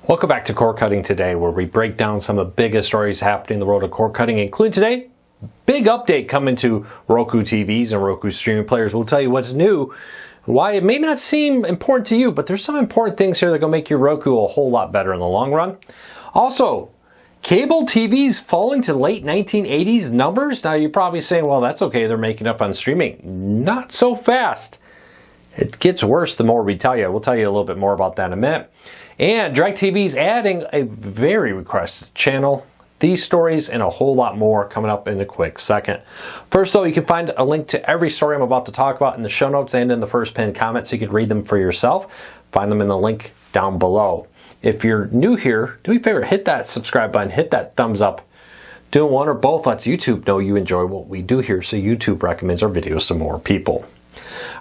Welcome back to Cord Cutting Today, where we break down some of the biggest stories happening in the world of cord cutting, including today, big update coming to Roku TVs and Roku streaming players. We'll tell you what's new, why it may not seem important to you, but there's some important things here that are going to make your Roku a whole lot better in the long run. Also, cable TVs falling to late 1980s numbers. Now you're probably saying, well, that's okay, they're making up on streaming. Not so fast. It gets worse the more we tell you. We'll tell you a little bit more about that in a minute. And DirecTV is adding a very requested channel. These stories and a whole lot more coming up in a quick second. First though, you can find a link to every story I'm about to talk about in the show notes and in the first pinned comment so you can read them for yourself. Find them in the link down below. If you're new here, do me a favor, hit that subscribe button, hit that thumbs up. Doing one or both lets YouTube know you enjoy what we do here, so YouTube recommends our videos to more people.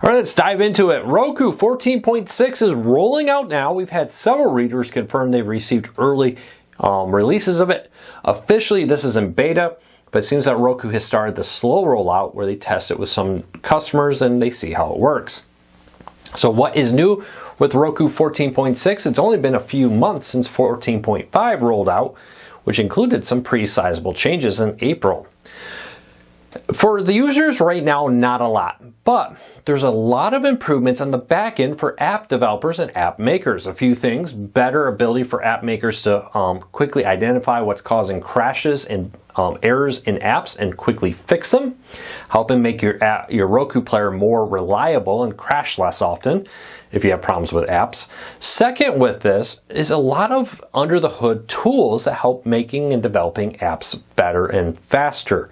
All right, let's dive into it. Roku 14.6 is rolling out now. We've had several readers confirm they've received early releases of it. Officially, this is in beta, but it seems that Roku has started the slow rollout where they test it with some customers and they see how it works. So what is new with Roku 14.6? It's only been a few months since 14.5 rolled out, which included some pretty sizable changes in April. For the users right now, not a lot, but there's a lot of improvements on the back end for app developers and app makers. A few things: better ability for app makers to quickly identify what's causing crashes and errors in apps and quickly fix them, helping make your Roku player more reliable and crash less often if you have problems with apps. Second with this is a lot of under the hood tools that help making and developing apps better and faster.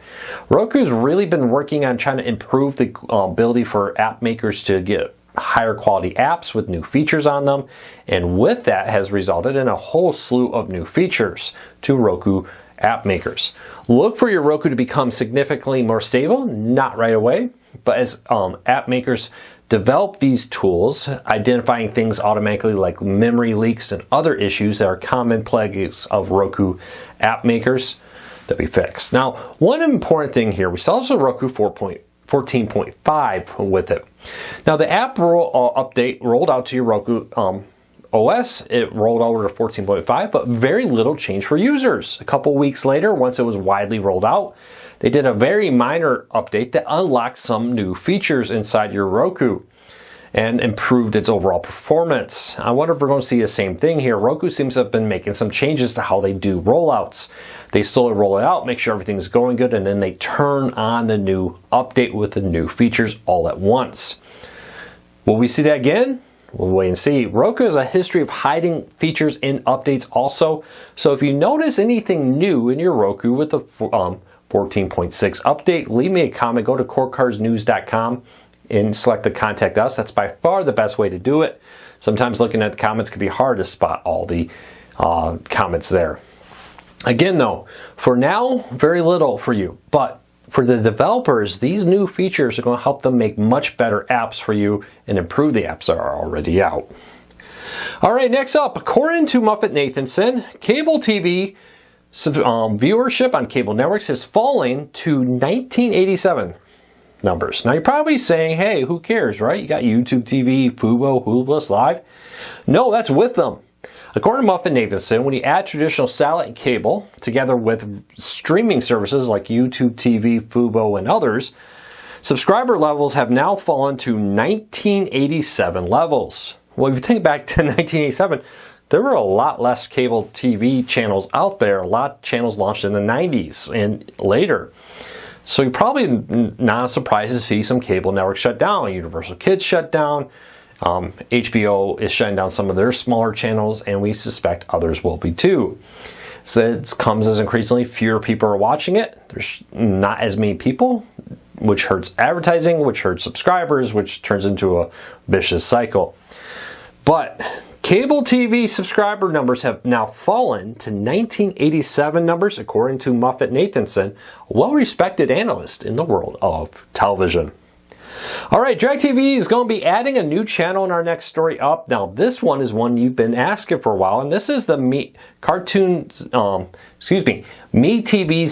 Roku's really been working on trying to improve the ability for app makers to get higher quality apps with new features on them, and with that has resulted in a whole slew of new features to Roku app makers. Look for your Roku to become significantly more stable, not right away, but as app makers develop these tools, identifying things automatically like memory leaks and other issues that are common plagues of Roku app makers that we fix. Now, one important thing here, we saw also Roku 14.5 with it. Now, the app update rolled out to your Roku OS. It rolled over to 14.5, but very little change for users. A couple weeks later, once it was widely rolled out, they did a very minor update that unlocked some new features inside your Roku and improved its overall performance. I wonder if we're going to see the same thing here. Roku seems to have been making some changes to how they do rollouts. They slowly roll it out, make sure everything's going good, and then they turn on the new update with the new features all at once. Will we see that again? We'll wait and see. Roku has a history of hiding features in updates also. So if you notice anything new in your Roku with the 14.6 update, leave me a comment. Go to cordcardsnews.com and select the Contact Us. That's by far the best way to do it. Sometimes looking at the comments can be hard to spot all the comments there. Again though, for now, very little for you. But for the developers, these new features are going to help them make much better apps for you and improve the apps that are already out. All right, next up, according to Muffet-Nathanson, cable TV viewership on cable networks is falling to 1987 numbers. Now you're probably saying, hey, who cares, right? You got YouTube TV, Fubo, Hulu Plus Live. No, that's with them. According to Muffet-Nathanson, when you add traditional satellite and cable together with streaming services like YouTube TV, Fubo, and others, subscriber levels have now fallen to 1987 levels. Well, if you think back to 1987, there were a lot less cable TV channels out there. A lot of channels launched in the 90s and later. So you're probably not surprised to see some cable networks shut down. Universal Kids shut down. HBO is shutting down some of their smaller channels, and we suspect others will be too. So it comes as increasingly fewer people are watching it. There's not as many people, which hurts advertising, which hurts subscribers, which turns into a vicious cycle. But cable TV subscriber numbers have now fallen to 1987 numbers, according to Muffet-Nathanson, a well-respected analyst in the world of television. All right, DirecTV is going to be adding a new channel in our next story up. Now, this one is one you've been asking for a while, and this is the Me TV's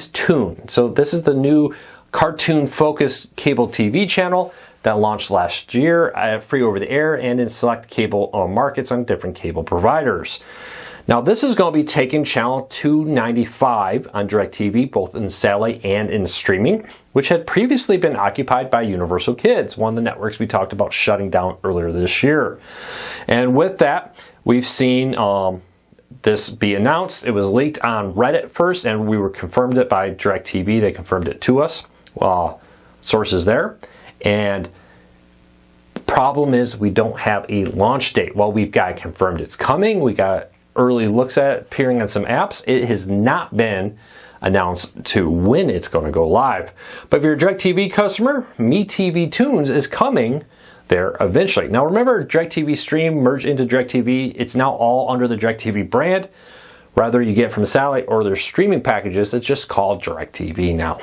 Toon. So this is the new cartoon-focused cable TV channel that launched last year, free over the air and in select cable markets on different cable providers. Now this is going to be taking channel 295 on DirecTV, both in satellite and in streaming, which had previously been occupied by Universal Kids, one of the networks we talked about shutting down earlier this year. And with that, we've seen this be announced. It was leaked on Reddit first, and we were confirmed it by DirecTV. They confirmed it to us, sources there. And the problem is we don't have a launch date. Well, we've got confirmed it's coming. We got early looks at it appearing on some apps. It has not been announced to when it's going to go live. But if you're a DirecTV customer, MeTV Tunes is coming there eventually. Now remember, DirecTV Stream merged into DirecTV. It's now all under the DirecTV brand. Whether you get from satellite or their streaming packages, it's just called DirecTV now.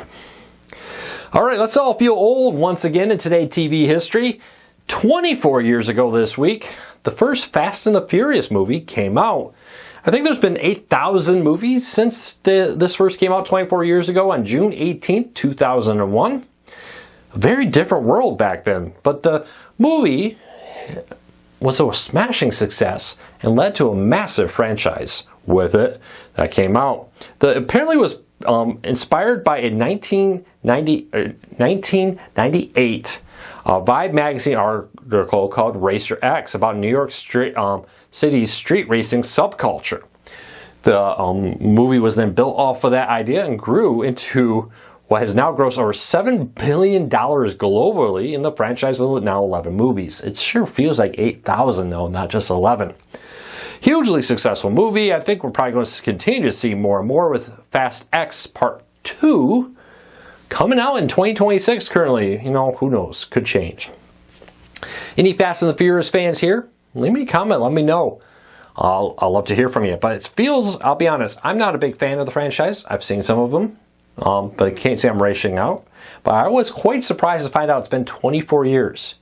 All right, let's all feel old once again in today's TV history. 24 years ago this week, the first Fast and the Furious movie came out. I think there's been 8,000 movies since this first came out 24 years ago on June 18th, 2001. A very different world back then, but the movie was a smashing success and led to a massive franchise with it that came out. It apparently was inspired by a 1998 Vibe magazine article called Racer X about New York City's street racing subculture. The movie was then built off of that idea and grew into what has now grossed over $7 billion globally, and the franchise with now 11 movies. It sure feels like 8,000 though, not just 11. Hugely successful movie. I think we're probably going to continue to see more and more with Fast X Part 2 coming out in 2026 currently. You know, who knows? Could change. Any Fast and the Furious fans here? Leave me a comment. Let me know. I'll love to hear from you. But it feels, I'll be honest, I'm not a big fan of the franchise. I've seen some of them, but I can't say I'm racing out. But I was quite surprised to find out it's been 24 years.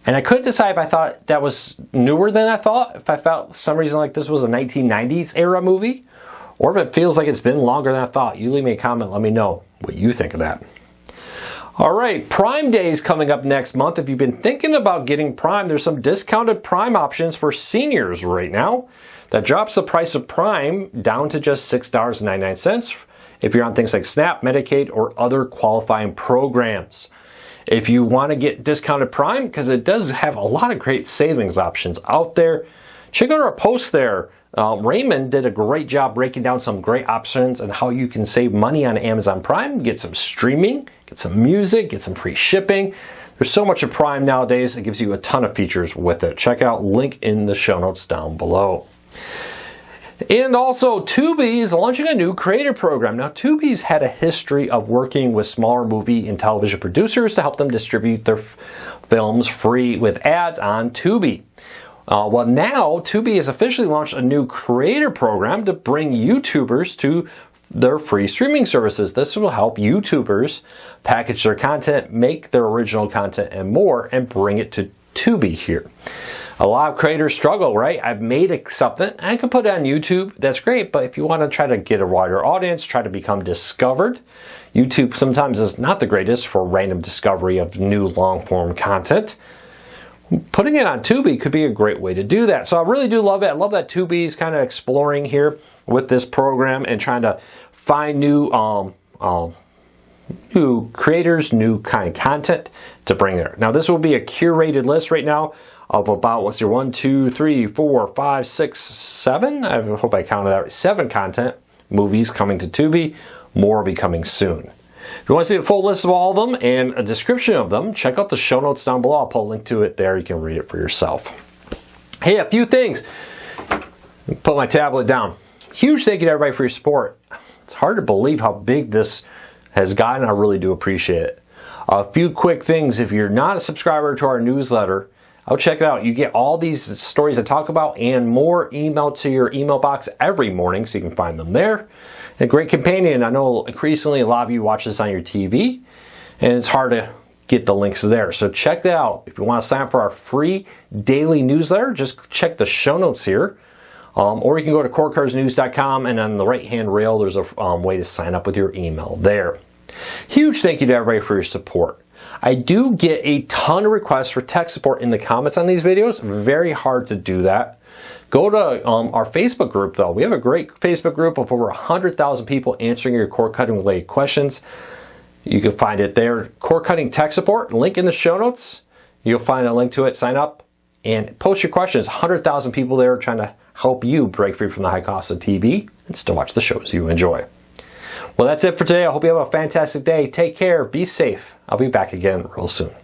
And I couldn't decide if I thought that was newer than I thought, if I felt for some reason like this was a 1990s era movie, or if it feels like it's been longer than I thought. You leave me a comment, let me know what you think of that. All right, Prime Day is coming up next month. If you've been thinking about getting Prime, there's some discounted Prime options for seniors right now. That drops the price of Prime down to just $6.99 if you're on things like SNAP, Medicaid, or other qualifying programs. If you want to get discounted Prime, because it does have a lot of great savings options out there, check out our post there. Raymond did a great job breaking down some great options and how you can save money on Amazon Prime, get some streaming, get some music, get some free shipping. There's so much of Prime nowadays, it gives you a ton of features with it. Check out link in the show notes down below. And also, Tubi is launching a new creator program. Now, Tubi's had a history of working with smaller movie and television producers to help them distribute their films free with ads on Tubi. Well, now Tubi has officially launched a new creator program to bring YouTubers to their free streaming services. This will help YouTubers package their content, make their original content and more, and bring it to Tubi here. A lot of creators struggle, right? I've made something, I can put it on YouTube, that's great, but if you want to try to get a wider audience, try to become discovered, YouTube sometimes is not the greatest for random discovery of new long-form content. Putting it on Tubi could be a great way to do that. So I really do love it. I love that Tubi is kind of exploring here with this program and trying to find new creators, new kind of content to bring there. Now this will be a curated list right now of about, what's your 1, 2, 3, 4, 5, 6, 7? I hope I counted that right. 7 content movies coming to Tubi. More will be coming soon. If you want to see the full list of all of them and a description of them, check out the show notes down below. I'll put a link to it there. You can read it for yourself. Hey, a few things. Put my tablet down. Huge thank you to everybody for your support. It's hard to believe how big this has gotten. I really do appreciate it. A few quick things. If you're not a subscriber to our newsletter, I'll check it out. You get all these stories I talk about and more emailed to your email box every morning, so you can find them there. And a great companion. I know increasingly a lot of you watch this on your TV, and it's hard to get the links there. So check that out. If you want to sign up for our free daily newsletter, just check the show notes here. Or you can go to corecarsnews.com, and on the right-hand rail, there's a way to sign up with your email there. Huge thank you to everybody for your support. I do get a ton of requests for tech support in the comments on these videos. Very hard to do that Go to our Facebook group, though. We have a great Facebook group of over 100,000 people answering your cord cutting related questions. You can find it there. Cord cutting tech support, link in the show notes. You'll find a link to it. Sign up and post your questions. 100,000 people there trying to help you break free from the high cost of TV and still watch the shows you enjoy. Well, that's it for today. I hope you have a fantastic day. Take care. Be safe. I'll be back again real soon.